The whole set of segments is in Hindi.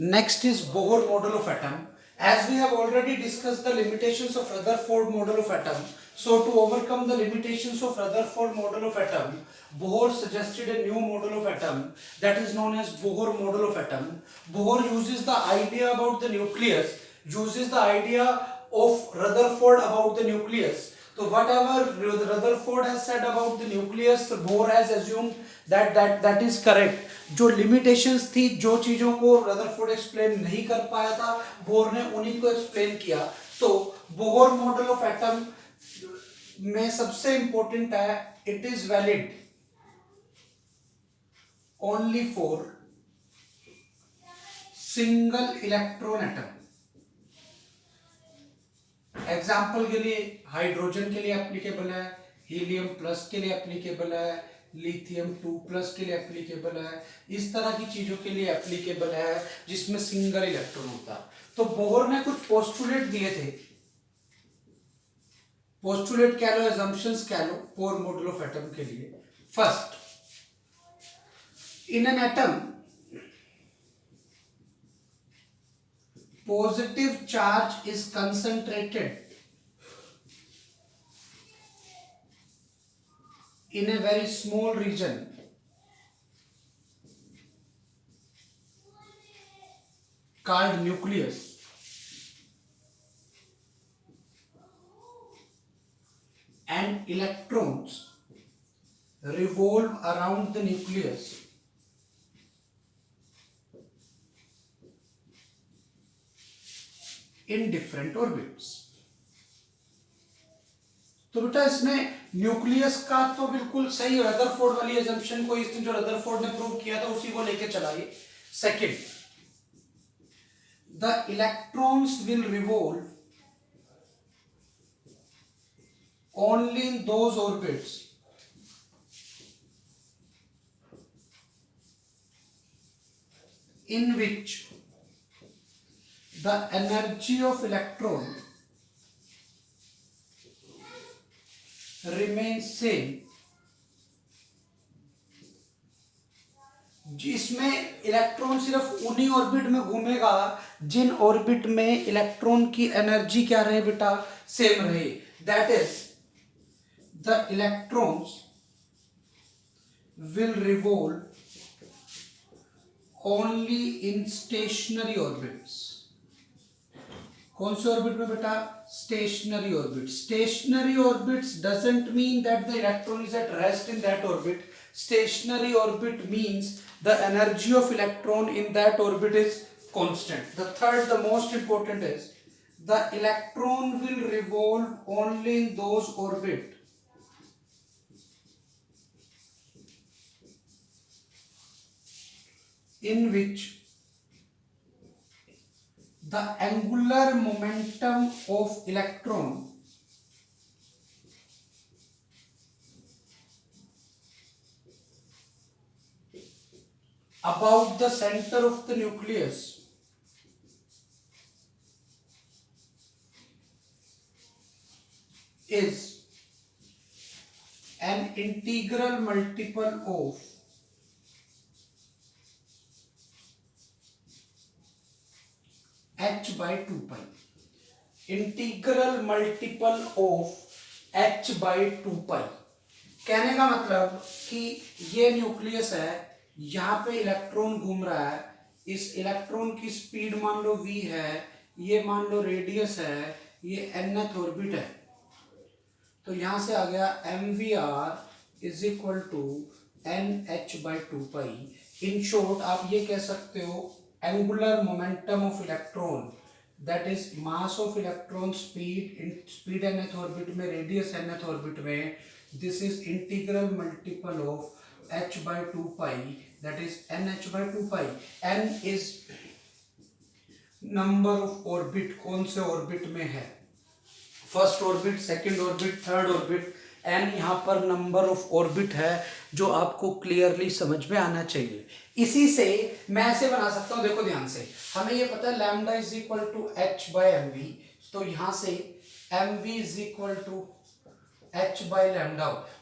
Next is Bohr model of atom. As we have already discussed the limitations of Rutherford model of atom, so to overcome the limitations of Rutherford model of atom, Bohr suggested a new model of atom that is known as Bohr model of atom. Bohr uses the idea about the nucleus, uses the idea of Rutherford about the nucleus. So whatever Rutherford has said about the nucleus, Bohr has assumed that is correct. जो limitations थी, जो चीजों को रदरफोर्ड एक्सप्लेन नहीं कर पाया था, बोर ने उन्हीं को एक्सप्लेन किया. तो बोर मॉडल ऑफ एटम में सबसे इंपॉर्टेंट है, it is valid only for single electron atom. Example के लिए हाइड्रोजन के लिए एप्लीकेबल है, हीलियम प्लस के लिए एप्लीकेबल है, लिथियम 2 प्लस के लिए एप्लीकेबल है, इस तरह की चीजों के लिए एप्लीकेबल है जिसमें सिंगल इलेक्ट्रॉन होता. तो बोर ने कुछ पोस्टुलेट दिए थे, पोस्टुलेट कह लो, assumptions कह लो, बोर मॉडल ऑफ एटम के लिए. First, in an atom positive charge is concentrated in a very small region called nucleus, and electrons revolve around the nucleus in different orbits. तो बेटा इसमें न्यूक्लियस का तो बिल्कुल सही, रदरफोर्ड वाली assumption को, इसने जो रदरफोर्ड ने प्रूव किया था उसी को लेके चलाइए. Second, the electrons will revolve only in those orbits in which the energy of electron remains same. जिसमें इलेक्ट्रॉन सिर्फ उन्हीं ऑर्बिट में घूमेगा जिन ऑर्बिट में इलेक्ट्रॉन की एनर्जी क्या रहे बेटा, सेम रहे. That is the electrons will revolve only in stationary orbits. कौन से ऑर्बिट में बेटा, stationary orbit. Stationary orbits doesn't mean that the electron is at rest in that orbit. Stationery orbit means the energy of electron in that orbit is constant. The third, the most important is the electron will revolve only in those orbit in which the angular momentum of electron about the center of the nucleus is an integral multiple of h by 2 pi. Integral multiple of h by 2 pi. कहने का मतलब कि ये न्यूक्लियस है, यहाँ पे इलेक्ट्रॉन घूम रहा है, इस इलेक्ट्रॉन की स्पीड मान लो v है, ये मान लो रेडियस है, ये nth ऑर्बिट है. तो यहां से आ गया mvr is equal to nh by 2 pi. In short आप ये कह सकते हो angular momentum of electron, that is mass of electron, speed nth orbit में, रेडियस nth ऑर्बिट में. This is integral multiple of h by 2 pi, that is nh by 2 pi. n is number of orbit, कौन से ऑर्बिट में है, first orbit, second orbit, third orbit. N यहाँ पर नंबर ऑफ ऑर्बिट है जो आपको क्लियरली समझ में आना चाहिए. इसी से मैं ऐसे बना सकता हूँ, देखो ध्यान से, हमें ये पता है lambda is equal to h by mv. तो यहाँ से mv is equal to h by lambda हो गया.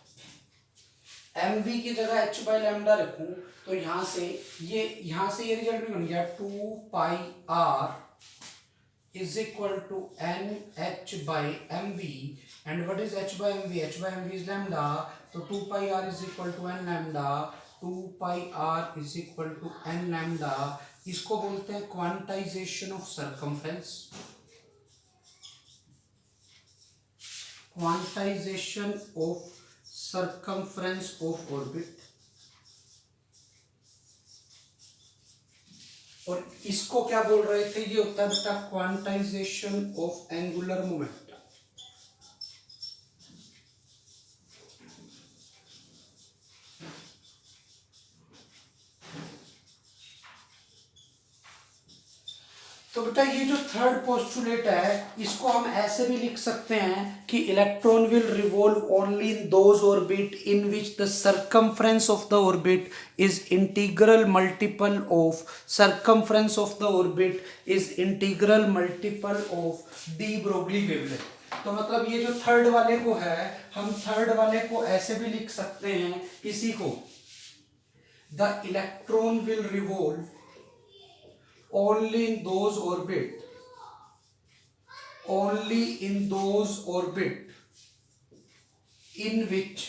एम वी की जगह एच बाई लैम्डा लिखूं तो यहां से ये रिजल्ट भी बन गया 2 pi r is equal to n h by m v. And what is h by m v? H by m v is lambda, तो 2 pi r is equal to n lambda. 2 pi r is equal to n lambda. इसको बोलते हैं quantization of circumference. Quantization of circumference of orbit। और इसको क्या बोल रहे थे? ये होता है बेटा क्वांटाइजेशन ऑफ एंगुलर मोमेंट। तो बेटा ये जो थर्ड पोस्टुलेट है इसको हम ऐसे भी लिख सकते हैं कि electron will revolve only in those orbit in which the circumference of the orbit is integral multiple of circumference of the orbit is integral multiple of de Broglie wavelength. तो मतलब ये जो थर्ड वाले को है हम थर्ड वाले को ऐसे भी लिख सकते हैं इसी को, the electron will revolve only in those orbit in which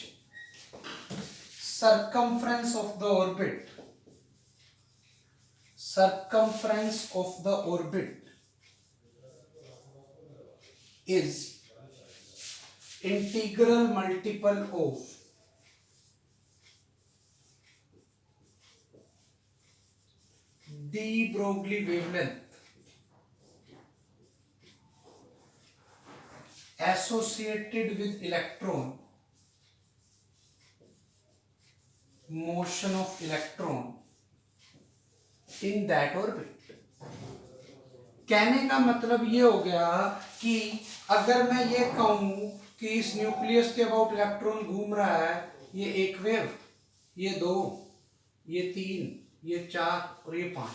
circumference of the orbit is integral multiple of de Broglie wavelength associated with electron motion of electron in that orbit। कहने का मतलब ये हो गया कि अगर मैं ये कहूं कि इस न्यूक्लियस के अबाउट इलेक्ट्रॉन घूम रहा है, ये एक वेव, ये दो, ये तीन, ये चार और ये पांच,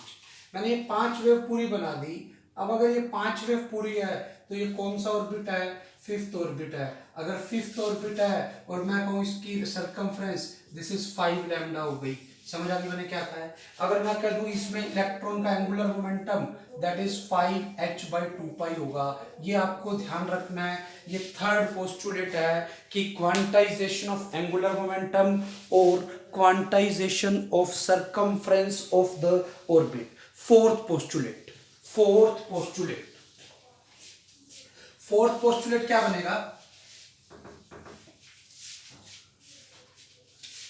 मैंने ये 5 वेव पूरी बना दी। अब अगर ये 5 वेव पूरी है तो ये कौन सा ऑर्बिट है? फिफ्थ ऑर्बिट है। अगर फिफ्थ ऑर्बिट है और मैं कहूँ इसकी सरकमफ्रेंस दिस इज 5 लैम्डा हो गई। समझ आ गई मैंने क्या कहा है? अगर मैं कह दूं इसमें इलेक्ट्रॉन का angular momentum that is 5h/2 होगा। ये आपको ध्यान रखना है। ये थर्ड पोस्टुलेट है कि क्वांटाइजेशन ऑफ एंगुलर मोमेंटम और quantization of circumference of the orbit. Fourth postulate क्या बनेगा?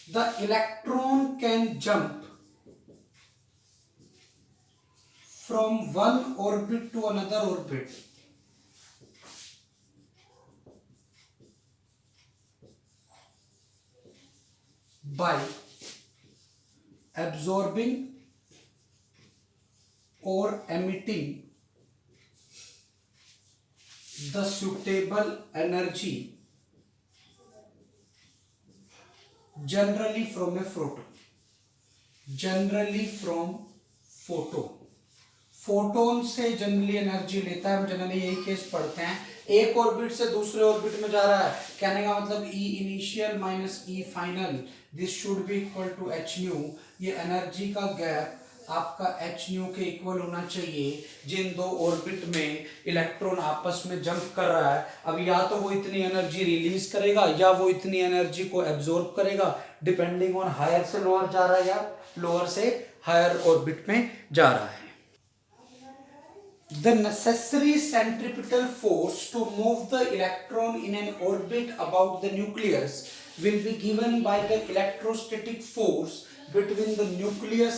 The electron can jump from one orbit to another orbit by absorbing or emitting the suitable energy generally from a photon। Photon से जनरली एनर्जी लेता है। हम जनरली यही केस पढ़ते हैं। एक ऑर्बिट से दूसरे ऑर्बिट में जा रहा है, कहने का मतलब e initial minus e final this should be equal to h nu. ये एनर्जी का गैप आपका एच न्यू के इक्वल होना चाहिए जिन दो ऑर्बिट में इलेक्ट्रॉन आपस में जंप कर रहा है। अब या तो वो इतनी एनर्जी रिलीज करेगा या वो इतनी एनर्जी को एब्जॉर्ब करेगा, डिपेंडिंग ऑन हायर से लोअर जा रहा है या लोअर से हायर ऑर्बिट में जा रहा है। The necessary centripetal force to move the electron in an orbit about the nucleus will be given by the electrostatic force between the nucleus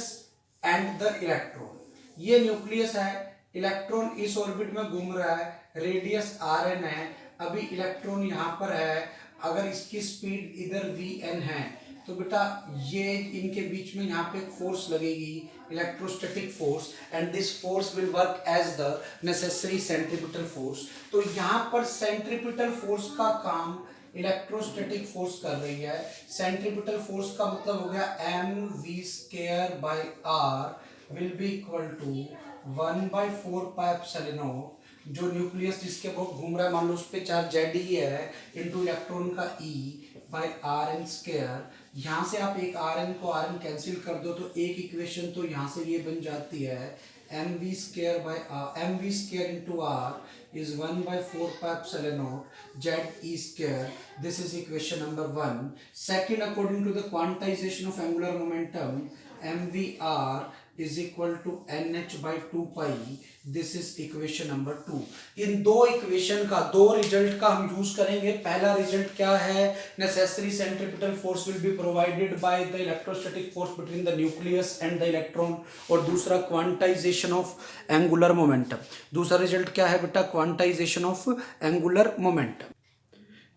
and the electron। ये न्यूक्लियस है, इलेक्ट्रॉन इस ऑर्बिट में घूम रहा है, रेडियस rn है, अभी इलेक्ट्रॉन यहाँ पर है। अगर इसकी स्पीड इधर vn है तो बेटा ये इनके बीच में यहाँ पे एक फोर्स लगेगी, electrostatic force, and this force will work as the necessary centripetal force. तो यहाँ पर सेंट्रीपिटल फोर्स का काम इलेक्ट्रोस्टैटिक फोर्स कर रही है। सेंट्रीपिटल फोर्स का मतलब हो गया mv² will be equal to 1/4πε0। जो न्यूक्लियस जिसके बहुत घूम रहा है, मान लो उस पर चार्ज Ze है, इंटू इलेक्ट्रॉन का E by Rn स्क्वायर। यहाँ से आप एक आर एन को आर एन कैंसिल कर दो तो एक इक्वेशन तो यहाँ से ये बन जाती है m v square by m v square into r is 1/4 z e square. This is equation number 1. Second, according to the quantization of angular momentum m v r is equal to nh by 2 pi. This is equation number 2. इन दो इक्वेशन का, दो रिजल्ट का हम यूज करेंगे. पहला रिजल्ट क्या है? Necessary centripetal force will be provided by the electrostatic force between the nucleus and the electron. और दूसरा क्वांटाइजेशन ऑफ एंगुलर मोमेंटम. दूसरा रिजल्ट क्या है बेटा? Quantization of angular momentum.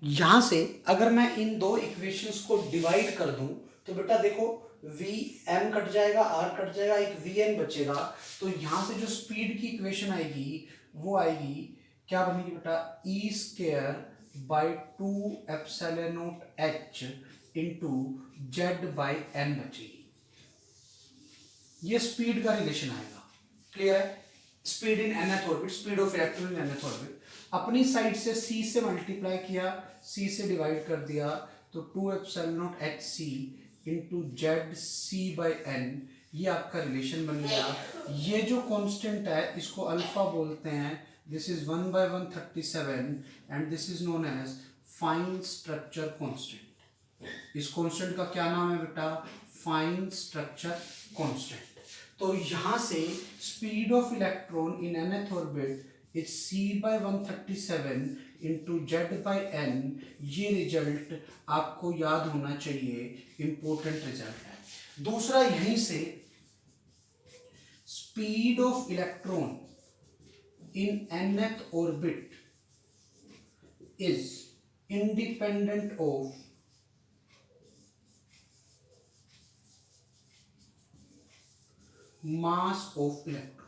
यहां से अगर मैं इन दो इक्वेशंस को डिवाइड कर दूं तो बेटा देखो वी एन कट जाएगा, आर कट जाएगा, एक वी एन बचेगा. तो यहां से जो स्पीड की इक्वेशन आएगी वो आएगी, क्या बनेगी बेटा? E square by 2 epsilon not H into Z by N बचेगी. ये स्पीड का रिलेशन आएगा. क्लियर है? Speed in nth orbit, speed of electron in nth orbit. अपनी साइड से c से मल्टीप्लाई किया, c से डिवाइड कर दिया, तो 2 epsilon not H C into Z C by N, ये आपका रिलेशन बन गया. ये जो कांस्टेंट है इसको अल्फा बोलते हैं. This is 1/137 and this is known as fine structure constant. इस कांस्टेंट का क्या नाम है बेटा? Fine structure constant. तो यहां से speed of electron in nth orbit is c/137 into Z by N. ये रिजल्ट आपको याद होना चाहिए, इंपॉर्टेंट रिजल्ट है. दूसरा, यहीं से speed of electron in nth orbit is independent of mass of electron.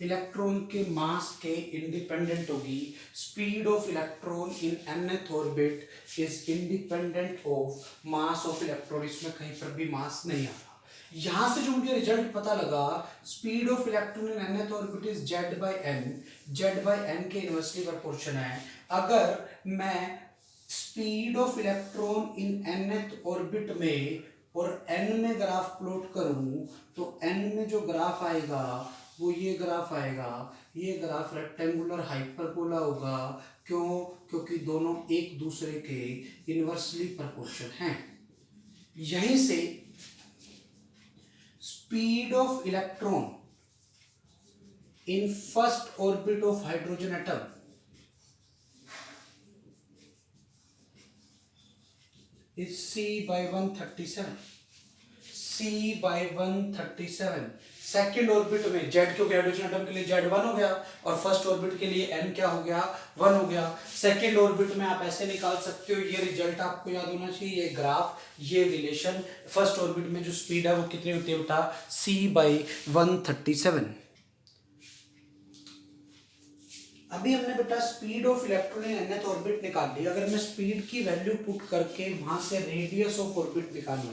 Electron के मास के इंडिपेंडेंट होगी. Speed of electron in nth orbit is independent of mass of electron. इसमें कहीं पर भी मास नहीं आ रहा. यहां से जो मुझे रिजल्ट पता लगा, speed of electron in nth orbit is z by n. Z by n के इनवर्सली प्रोपोर्शन है. अगर मैं speed of electron in nth orbit में और n में ग्राफ प्लॉट करूं तो n में जो ग्राफ आएगा वो ये ग्राफ आएगा. ये ग्राफ रेक्टेंगुलर हाइपरबोला होगा. क्यों? क्योंकि दोनों एक दूसरे के इनवर्सली प्रोपोर्शन हैं. यहीं से speed of electron in first orbit of hydrogen atom is c/137. c/137. Second orbit में जेड, क्योंकि हाइड्रोजन एटम के लिए जेड 1 हो गया और फर्स्ट ऑर्बिट के लिए एन क्या हो गया? 1 हो गया. सेकेंड ऑर्बिट में आप ऐसे निकाल सकते हो. ये रिजल्ट आपको याद होना चाहिए. ये ग्राफ, ये रिलेशन. फर्स्ट ऑर्बिट में जो स्पीड है वो कितनी होती है बेटा? c/137. अभी हमने बेटा speed of electron in nth orbit निकाल ली. अगर मैं स्पीड की वैल्यू पुट करके वहां से रेडियस ऑफ ऑर्बिट निकालूं,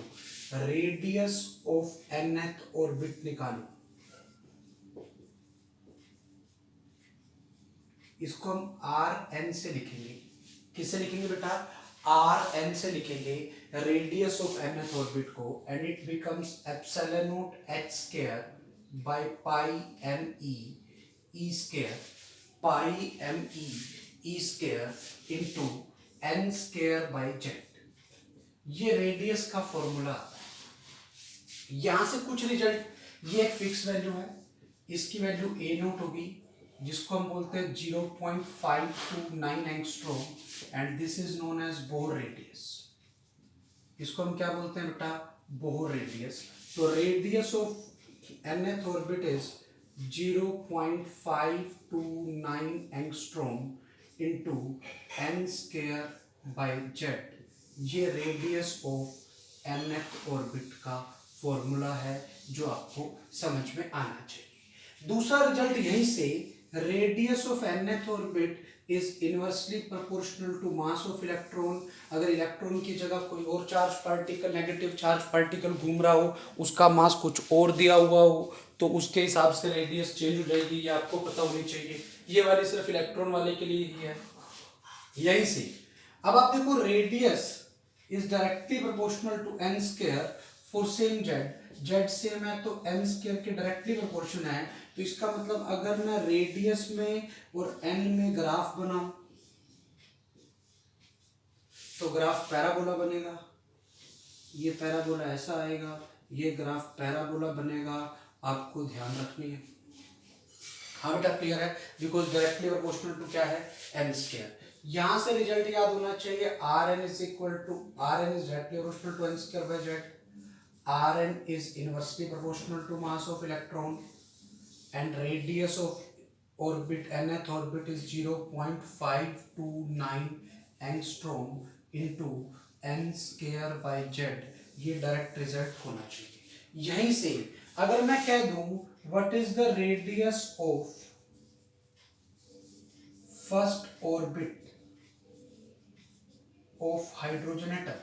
रेडियस ऑफ nth ऑर्बिट निकालूं, इसको हम आर एन से लिखेंगे. किससे लिखेंगे बेटा? आर एन से लिखेंगे रेडियस ऑफ nth ऑर्बिट को. And it becomes epsilon not h square by pi m e square, pi m e square into n square by z. ये रेडियस का फॉर्मूला. यहां से कुछ रिजल्ट, ये एक फिक्स वैल्यू है, इसकी वैल्यू ए नोट होगी जिसको हम बोलते हैं 0.529 angstrom and this is known as Bohr radius. इसको हम क्या बोलते हैं बेटा? Bohr radius. तो radius of nth orbit is 0.529 angstrom into n square by z. ये रेडियस ऑफ nth ऑर्बिट का फॉर्मूला है जो आपको समझ में आना चाहिए. दूसरा रिजल्ट यहीं से, radius of nth orbit is inversely proportional to mass of electron. अगर इलेक्ट्रॉन की जगह कोई और charge particle, negative charge particle घूम रहा हो, उसका मास कुछ और दिया हुआ हो, तो उसके हिसाब से रेडियस चेंज हो जाएगी. ये आपको पता होनी चाहिए. ये वाली सिर्फ इलेक्ट्रॉन वाले के लिए ही है. यहीं से अब आप देखो radius is directly proportional to n square for same z same है तो n स्क्वायर के डायरेक्टली प्रोपोर्शन है। तो इसका मतलब अगर मैं रेडियस में और n में ग्राफ बनाऊं तो ग्राफ पैराबोला बनेगा, ये पैराबोला ऐसा आएगा, ये ग्राफ पैराबोला बनेगा, आपको ध्यान रखनी है। हाँ बेटा क्लियर है, बिकॉज डायरेक्टली प्रोपोर्शनल टू क्या है n स्क्वायर। यहां से रिजल्ट याद होना चाहिए Rn is equal to Rn is directly proportional to n square by z, Rn is inversely proportional to mass of electron and radius of orbit nth orbit is 0.529 angstrom into n square by z। ये डायरेक्ट रिजल्ट होना चाहिए। यहीं से अगर मैं कह दूं what is the radius of first orbit of hydrogen atom,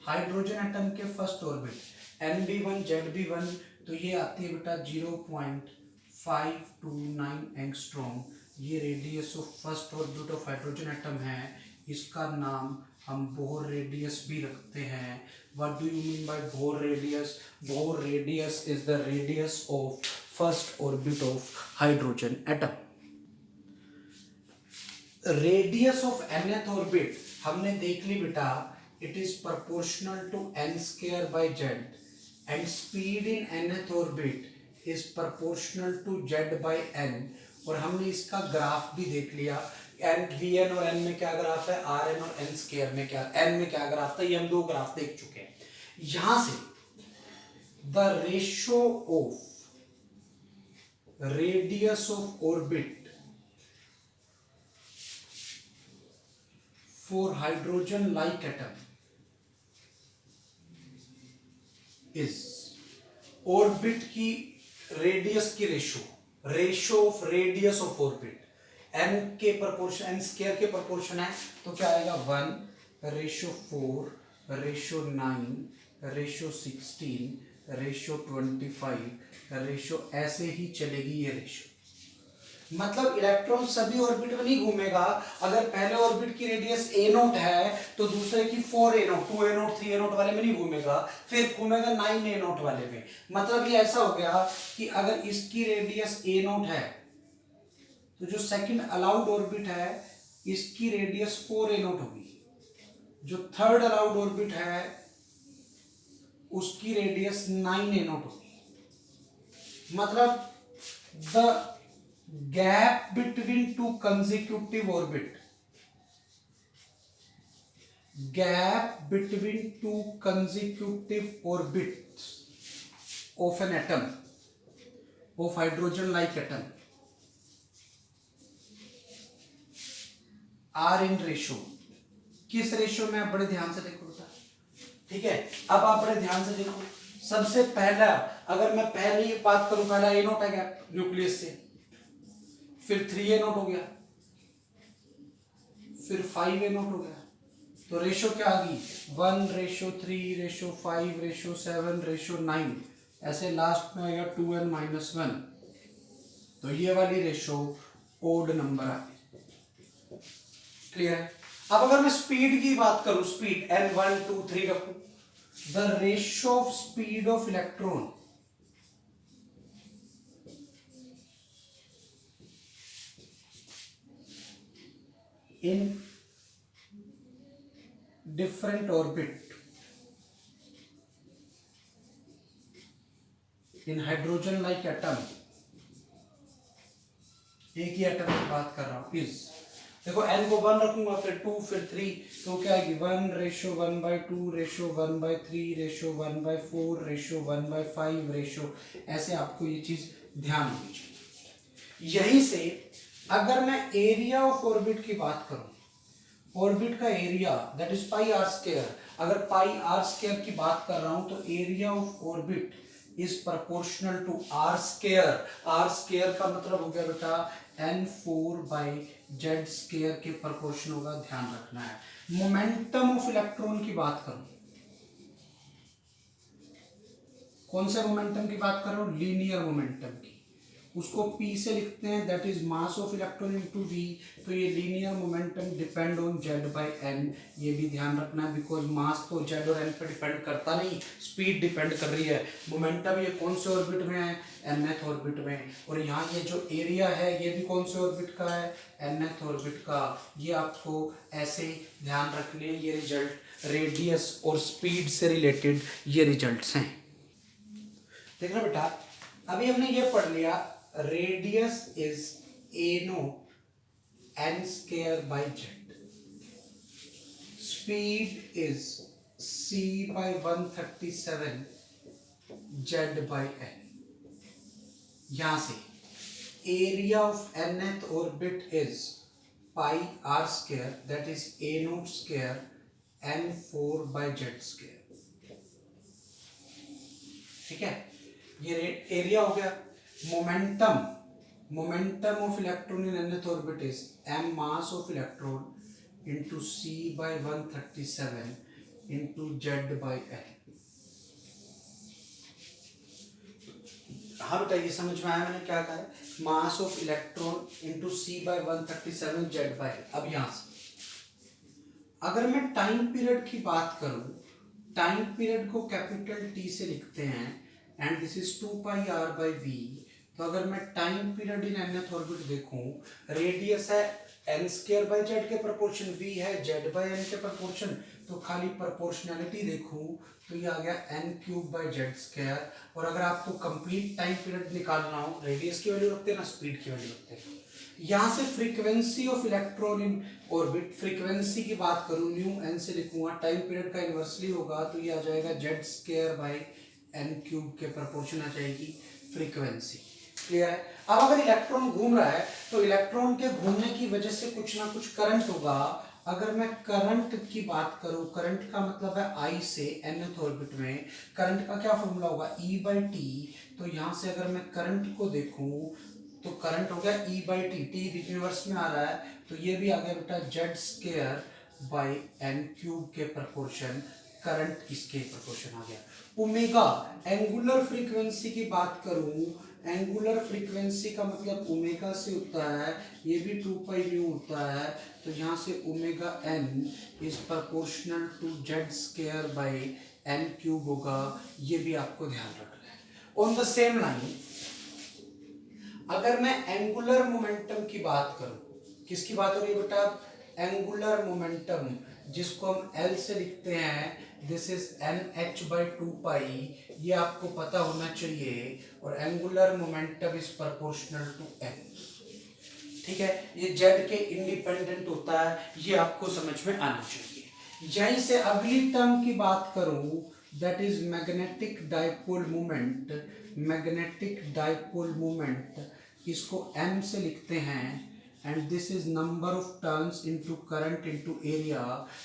hydrogen atom के फर्स्ट ऑर्बिट Nb1 Zb1, तो ये आती है बेटा 0.529 एंगस्ट्रॉम। ये radius of first orbit of hydrogen atom है, इसका नाम हम बोर रेडियस भी रखते हैं। What do you mean by bore radius? Bore radius is the radius of first orbit of hydrogen atom. Radius of nth orbit हमने देख ली बेटा, it is proportional to n square by z and speed in nth orbit is proportional to z by n। और हमने इसका ग्राफ भी देख लिया, n vn और n में क्या ग्राफ है, rn और n स्क्वायर में क्या, n में क्या ग्राफ था, ये हम दो ग्राफ देख चुके हैं। यहां से the ratio of radius of orbit for hydrogen like atom is orbit की रेडियस की ratio of radius of orbit n के प्रोपोर्शन, n स्क्वायर के प्रोपोर्शन है, तो क्या आएगा 1:4:9:16:25:25 ऐसे ही चलेगी ये रेशियो। मतलब इलेक्ट्रॉन सभी ऑर्बिट में नहीं घूमेगा। अगर पहले ऑर्बिट की रेडियस a0 है तो दूसरे की 4a0, 2a0, 3a0 वाले में नहीं घूमेगा, फिर घूमेगा 9a0 वाले में। मतलब ये ऐसा हो गया कि अगर इसकी रेडियस a0 है तो जो सेकंड अलाउड ऑर्बिट है इसकी रेडियस 4a0 होगी, जो थर्ड अलाउड ऑर्बिट है उसकी रेडियस 9a0 होगी। मतलब the gap between two consecutive orbit, gap between two consecutive orbits of an atom, of hydrogen like atom are in ratio। किस रेशियो में, आप बड़े ध्यान से देखो बेटा, ठीक है। अब आप बड़े ध्यान से देखो, सबसे पहला अगर मैं पहली बात करूं, पहला a0 है गैप न्यूक्लियस से, फिर 3a0 हो गया, फिर 5a0 हो गया, तो रेशो क्या आ गई 1:3:5:7:9, ऐसे लास्ट में आएगा 2n-1। तो ये वाली रेशो ओड नंबर आ गई। क्लियर है। अब अगर मैं स्पीड की बात करूं, स्पीड n1 2 3 रखूं, the ratio of speed of electron in different orbit in hydrogen like atom, एक ही एटम की बात कर रहा हूं, इज देखो n को 1 रखूंगा, फिर 2, फिर 3, तो क्या आएगी 1:1/2:1/3:1/4:1/5 ऐसे आपको ये चीज ध्यान होनी चाहिए। यहीं से अगर मैं एरिया ऑफ ऑर्बिट की बात करूं, ऑर्बिट का area that is pi r square, अगर पाई आर स्क्वायर की बात कर रहा हूं तो area of orbit is proportional to r square. R square का मतलब हो गया बेटा n4/z² के प्रोपोर्शन होगा, ध्यान रखना है। मोमेंटम ऑफ इलेक्ट्रॉन की बात करूं, कौन से मोमेंटम की बात कर रहा हूं, लीनियर मोमेंटम की, उसको p से लिखते हैं, that is mass of electron into v। तो ये linear momentum depend on z बाई n, ये भी ध्यान रखना है, बिकॉज मास तो z और n पे डिपेंड करता नहीं, स्पीड डिपेंड कर रही है। मोमेंटम ये कौन से ऑर्बिट में है, nth ऑर्बिट में, और यहाँ ये जो एरिया है ये भी कौन से ऑर्बिट का है, nth ऑर्बिट का। ये आपको ऐसे ध्यान रखने, ये रिजल्ट रेडियस और स्पीड से रिलेटेड ये रिजल्ट्स हैं। देखना बेटा, अभी हमने ये पढ़ लिया, radius is a naught n square by z, speed is c by 137 z by n. यहां से area of nth orbit is pi r square, that is a naught square n4 by z square. ठीक है, ये एरिया हो गया। Momentum of electron in nth orbit is m mass of electron into c by 137 into Z by n. हाँ बेटा, ये समझ में आया मैंने क्या कहा है, mass of electron into c by 137 z by n. अब यहां से अगर मैं टाइम पीरियड की बात करूं, टाइम पीरियड को कैपिटल T से लिखते हैं and this is 2 pi r by v. तो अगर मैं time period in nth orbit देखूं, रेडियस है n स्क्वायर बाई जेड के प्रोपोर्शन, v है z बाई n के प्रोपोर्शन, तो खाली प्रोपोर्शनैलिटी देखूं तो ये आ गया n cube by z square. और अगर आपको कंप्लीट टाइम पीरियड निकालना हो, रेडियस की वैल्यू रखते हैं ना, स्पीड की वैल्यू रखते हैं। यहाँ से frequency of electron in orbit, frequency की बात करूं न्यू n से लिखूंगा, टाइम पीरियड का इन्वर्सली होगा तो ये आ जाएगा Z square by n cube के प्रोपोर्शन आ जाएगी फ्रीक्वेंसी। क्लियर है। अब अगर इलेक्ट्रॉन घूम रहा है तो इलेक्ट्रॉन के घूमने की वजह से कुछ ना कुछ करंट होगा। अगर मैं करंट की बात करूं, करंट का मतलब है I से nth ऑर्बिट में, करंट का क्या फॉर्मूला होगा, E बाई टी। तो यहां से अगर मैं करंट को देखूं तो करंट हो गया E by T, T reverse में आ रहा है तो ये भी आ गया बेटा z square by n cube के प्रोपोर्शन, करंट इसके प्रोपोर्शन आ गया। ओमेगा, एंगुलर फ्रीक्वेंसी की बात करूं, एंगुलर फ्रीक्वेंसी का मतलब ओमेगा से होता है, ये भी 2 पाई न्यू होता है, तो यहाँ से omega n is proportional to z square by n cube होगा, ये भी आपको ध्यान रखना है। ऑन द सेम लाइन अगर मैं एंगुलर मोमेंटम की बात करूं, किसकी बात हो रही है बेटा, एंगुलर मोमेंटम, जिसको हम L से लिखते हैं, this is n h by 2 pi, ये आपको पता होना चाहिए। और angular momentum is proportional to n। ठीक है, ये z के इंडिपेंडेंट होता है, ये आपको समझ में आना चाहिए। यहीं से अगली टर्म की बात करूं, that is magnetic dipole moment. Magnetic dipole moment, इसको m से लिखते हैं and this is number of turns into current into area.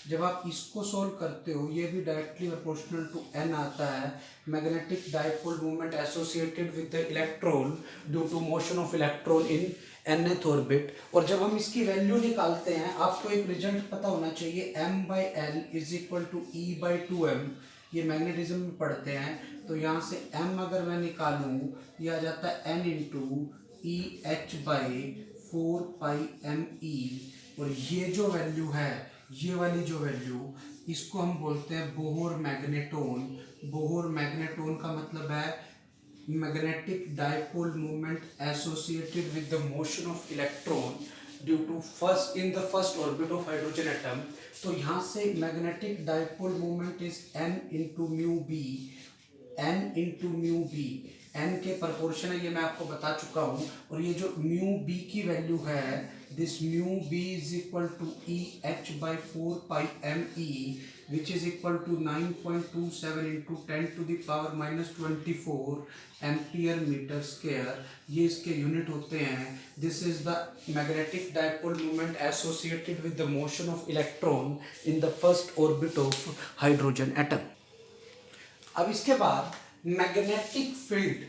जब आप इसको सॉल्व करते हो, ये भी डायरेक्टली प्रोपोर्शनल टू n आता है। Magnetic dipole moment associated with the electron due to motion of electron in nth orbit. और जब हम इसकी वैल्यू निकालते हैं, आपको एक रिजल्ट पता होना चाहिए, m by l is equal to e by 2m, ये मैग्नेटिज्म में पढ़ते हैं। तो यहाँ से m अगर मैं निकालूं, ये आ जाता है n into e h by 4 pi m e. और ये जो वैल्यू है, ये वाली जो वैल्यू, इसको हम बोलते हैं बोहर मैग्नेटोन। बोहर मैग्नेटोन का मतलब है magnetic dipole moment associated with the motion of electron due to first orbit of hydrogen atom। तो यहाँ से magnetic dipole moment is n into mu b, n into mu b, n के प्रोपोर्शन है, ये मैं आपको बता चुका हूँ। और ये जो mu b की वैल्यू है, this mu b is equal to e h by 4 pi m e, which is equal to 9.27 into 10 to the power minus 24 ampere metre square, ये इसके यूनिट होते हैं। This is the magnetic dipole moment associated with the motion of electron in the first orbit of hydrogen atom. अब इसके बाद magnetic field,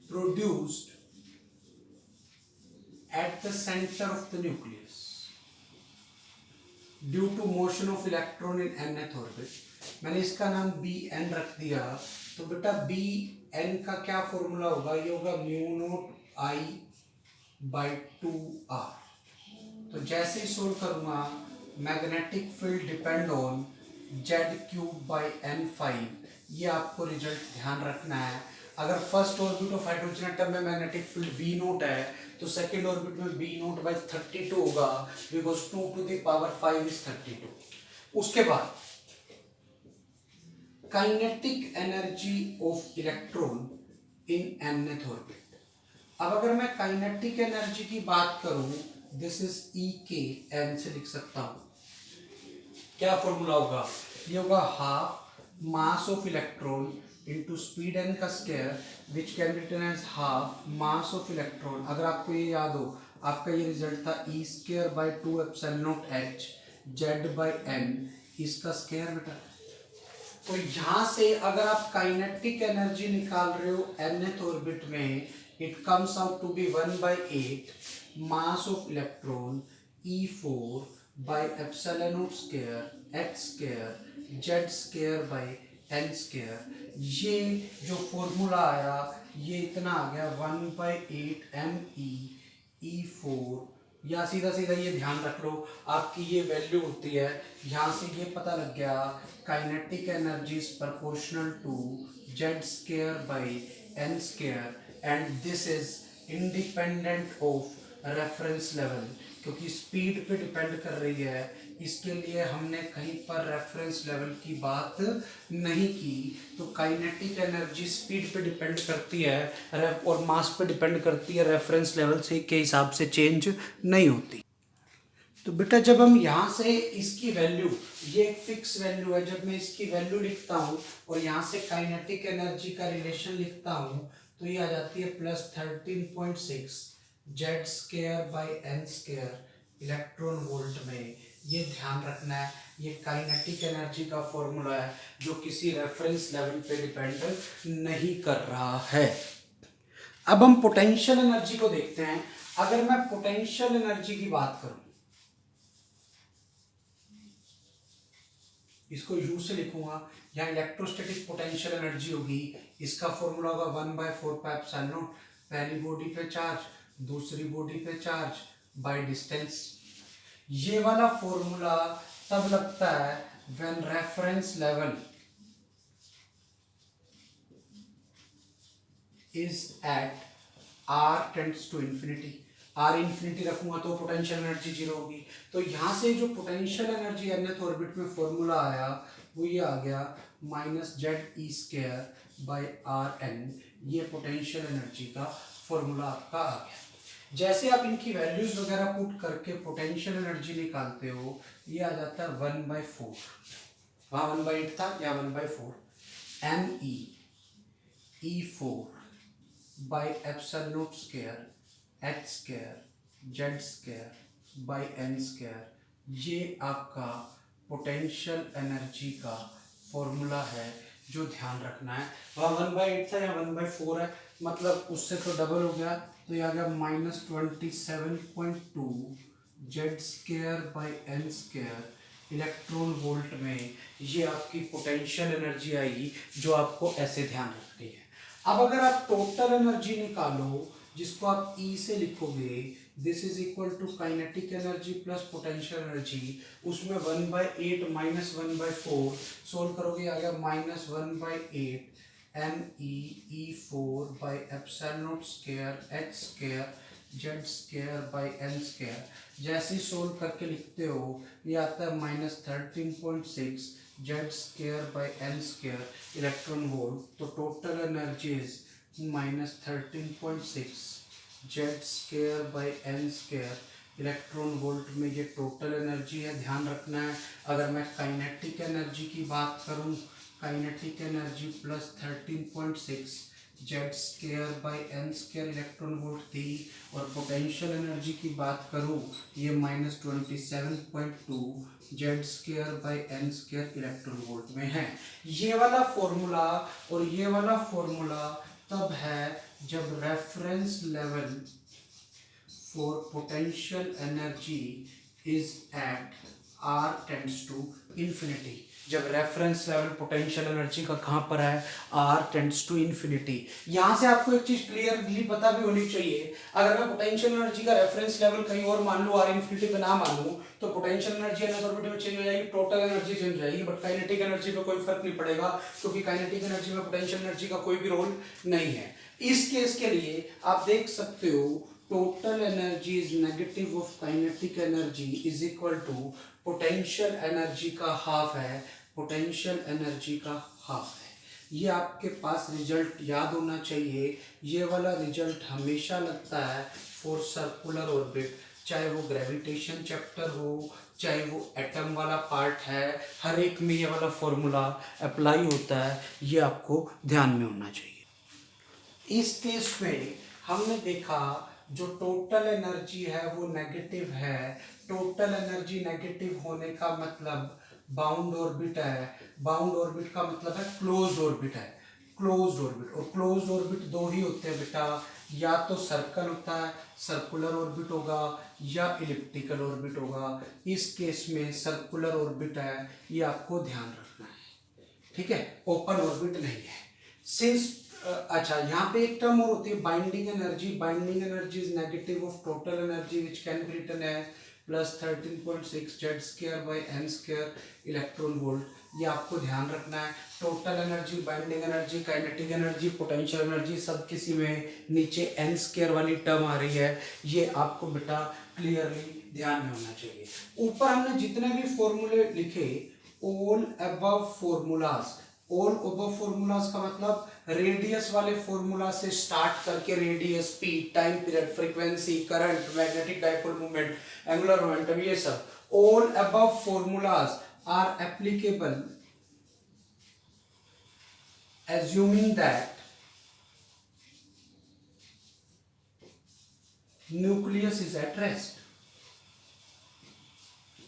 produced at the center of the nucleus due to motion of electron in nth orbit। मैंने इसका नाम बी एन रख दिया। तो बेटा बी एन का क्या फॉर्मूला होगा, ये होगा mu naught I by 2r। तो जैसे ही सोल्व करूंगा, magnetic field depend on z cube by n 5, ये आपको रिजल्ट ध्यान रखना है। अगर first orbit of hydrogen atom में मैग्नेटिक फील्ड बी नोट है, तो सेकेंड ऑर्बिट में बी नोट बाई 32 होगा, because 2 to the power 5 is 32। उसके बाद kinetic energy of electron in nth orbit. अब अगर मैं काइनेटिक एनर्जी की बात करूं, दिस इज ई के एन से लिख सकता हूं। क्या फॉर्मूला होगा, ये होगा half mass of electron into speed n का square, which can be written as half mass of electron. अगर आपको ये याद हो, आपका ये रिजल्ट था e square by 2 epsilon not h z by n, इसका स्क्वायर बेटा। तो यहां से अगर आप काइनेटिक एनर्जी निकाल रहे हो nth ऑर्बिट में, it comes out to be 1/8 mass of electron E4 by epsilon naught square h square z square by n square. ये जो फॉर्मूला आया, ये इतना आ गया 1/8 me E4, या सीधा सीधा ये ध्यान रख लो, आपकी ये वैल्यू होती है। यहाँ से ये पता लग गया kinetic energy is proportional to z square by N square, and this is independent of reference level, क्योंकि स्पीड पे डिपेंड कर रही है। इसके लिए हमने कहीं पर रेफरेंस लेवल की बात नहीं की। तो काइनेटिक एनर्जी स्पीड पे डिपेंड करती है और मास पे डिपेंड करती है, रेफरेंस लेवल से के हिसाब से चेंज नहीं होती। तो बेटा जब हम यहाँ से इसकी वैल्यू, ये एक फिक्स वैल्यू है, जब मैं इसकी वैल्यू लिखता हूँ और यहाँ से काइनेटिक एनर्जी का रिलेशन लिखता हूँ, तो ये आ जाती है +13.6 Z square by N square electron volt में। ये ध्यान रखना है, ये काइनेटिक एनर्जी का फॉर्मूला है जो किसी रेफरेंस लेवल पे डिपेंड नहीं कर रहा है। अब हम पोटेंशियल एनर्जी को देखते हैं। अगर मैं पोटेंशियल एनर्जी की बात करूं, इसको U से लिखूंगा, यहाँ इलेक्ट्रोस्टैटिक पोटेंशियल एनर्जी होगी, इसका फॉर्मूला होगा 1/4 पाई एप्सिलॉन नॉट, पहली बॉडी पे चार्ज, दूसरी बॉडी पे चार्ज बाय डिस्टेंस। ये वाला फॉर्मूला तब लगता है when reference level is at r tends to infinity. r infinity रखूंगा तो पोटेंशियल एनर्जी जीरो होगी। तो यहाँ से जो पोटेंशियल एनर्जी nth ऑर्बिट में फॉर्मूला आया, वो ये आ गया -ZE² बाई RN। ये पोटेंशियल एनर्जी का फॉर्मूला आपका आ गया। जैसे आप इनकी वैल्यूज वगैरह पुट करके पोटेंशियल एनर्जी निकालते हो, ये आ जाता है 1/4, वहाँ 1/8 था, या 1/4 ME E4 by epsilon naught square h square z square by n square. ये आपका पोटेंशियल एनर्जी का फॉर्मूला है जो ध्यान रखना है। वहाँ 1/8 था, या 1/4 है, मतलब उससे तो डबल हो गया, तो ये आ गया -27.2 Z square by N square electron volt में। ये आपकी पोटेंशियल एनर्जी आएगी जो आपको ऐसे ध्यान रखनी है। अब अगर आप टोटल एनर्जी निकालो, जिसको आप E से लिखोगे, this is equal to kinetic energy plus potential energy, उसमें 1/8 -1/4 सोल्व करोगे, आ गया -1/8 ME E4 by epsilon naught square h square z square by n square. जैसे ही सोल्व करके लिखते हो, ये आता है -13.6 Z square by N square electron volt. तो total energy is -13.6 Z square by N square electron volt में। ये टोटल एनर्जी है, ध्यान रखना है। अगर मैं काइनेटिक एनर्जी की बात करूं, kinetic energy +13.6 Z square by N square electron volt थी, और पोटेंशियल एनर्जी की बात करूं, ये -27.2 Z square by N square electron volt में है। ये वाला फॉर्मूला और ये वाला फॉर्मूला तब है जब reference level for potential energy is at r tends to infinity. जब रेफरेंस लेवल पोटेंशियल एनर्जी का कहाँ पर है, r टेंड्स टू इन्फिनिटी। यहाँ से आपको एक चीज क्लियरली पता भी होनी चाहिए, अगर मैं पोटेंशियल एनर्जी का रेफरेंस लेवल कहीं और मान लूँ, r इन्फिनिटी पे ना मानूं, तो पोटेंशियल एनर्जी nth ऑर्बिट में चेंज हो जाएगी, टोटल एनर्जी चेंज हो जाएगी, बट काइनेटिक एनर्जी पे कोई फर्क नहीं पड़ेगा, क्योंकि काइनेटिक एनर्जी में पोटेंशियल एनर्जी का कोई भी रोल नहीं है। इस केस के लिए आप देख सकते हो total energy is negative of kinetic energy is equal to potential energy का हाफ है, पोटेंशियल एनर्जी का हाफ है। ये आपके पास रिजल्ट याद होना चाहिए। ये वाला रिजल्ट हमेशा लगता है फॉर सर्कुलर ऑर्बिट, चाहे वो ग्रेविटेशन चैप्टर हो, चाहे वो एटम वाला पार्ट है, हर एक में ये वाला फॉर्मूला अप्लाई होता है, ये आपको ध्यान में होना चाहिए। इस केस में हमने देखा जो टोटल एनर्जी है वो नेगेटिव है। टोटल एनर्जी नेगेटिव होने का मतलब बाउंड ऑर्बिट है, बाउंड ऑर्बिट का मतलब है क्लोज ऑर्बिट है, क्लोज ऑर्बिट। और क्लोज ऑर्बिट दो ही होते हैं बेटा, या तो सर्कल होता है, सर्कुलर ऑर्बिट होगा, या इलिप्टिकल ऑर्बिट होगा। इस केस में सर्कुलर ऑर्बिट है, ये आपको ध्यान रखना है, ठीक है, ओपन ऑर्बिट नहीं है। सिंस अच्छा, यहाँ पे एक टर्म और होती है binding energy. Binding energy is negative of total energy which can be written as plus 13.6 Z square by N square electron volt. ये आपको ध्यान रखना है। Total energy, binding energy, kinetic energy, potential energy, सब किसी में नीचे एन स्क्वायर वाली टर्म आ रही है, ये आपको बेटा क्लियरली ध्यान में होना चाहिए। ऊपर हमने जितने भी फॉर्मूले लिखे, all above formulas, all above formulas का मतलब रेडियस वाले फॉर्मूला से स्टार्ट करके radius, speed, time period, frequency, current, magnetic dipole moment, angular momentum, ये सब all above formulas are applicable assuming that nucleus is at rest।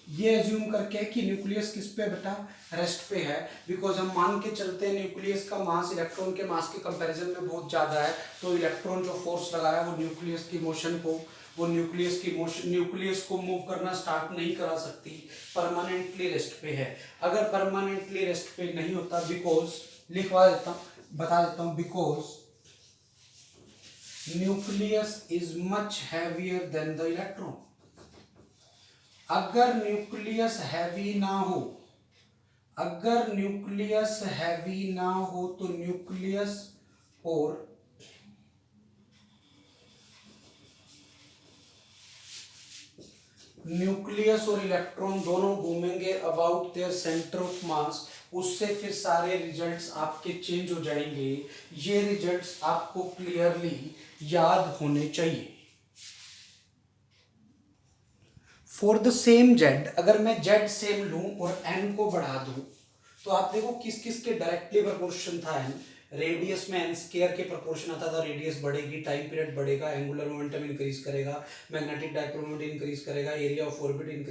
ये एज्यूम करके कि न्यूक्लियस किस पे बेटा, रेस्ट पे है, बिकॉज हम मान के चलते हैं न्यूक्लियस का मास इलेक्ट्रॉन के मास के कंपैरिजन में बहुत ज़्यादा है, तो इलेक्ट्रॉन जो फोर्स लगाया वो न्यूक्लियस की मोशन को, वो न्यूक्लियस को मूव करना स्टार्ट नहीं करा सकती, परमानेंटली रेस्ट पे है। अगर परमानेंटली रेस्ट पे नहीं होता, बिकॉज लिखवा देता हूँ, बता देता हूँ, because nucleus is much heavier than the electron. अगर न्यूक्लियस हैवी ना हो, अगर न्यूक्लियस हैवी ना हो तो न्यूक्लियस और इलेक्ट्रॉन दोनों घूमेंगे about their centre of mass, उससे फिर सारे रिजल्ट्स आपके चेंज हो जाएंगे। ये रिजल्ट्स आपको क्लियरली याद होने चाहिए। फॉर द सेम जेड, अगर मैं जेड सेम लूं और एन को बढ़ा दूं, तो आप देखो किस किस के डायरेक्टली प्रोपोर्शन था एन। रेडियस में एन स्क्वायर के प्रोपोर्शन आता था, रेडियस बढ़ेगी, टाइम पीरियड बढ़ेगा, एंगुलर मोमेंटम इंक्रीज करेगा, मैग्नेटिक डाइपोल मोमेंट इंक्रीज करेगा, एरिया ऑफ ऑर्बिट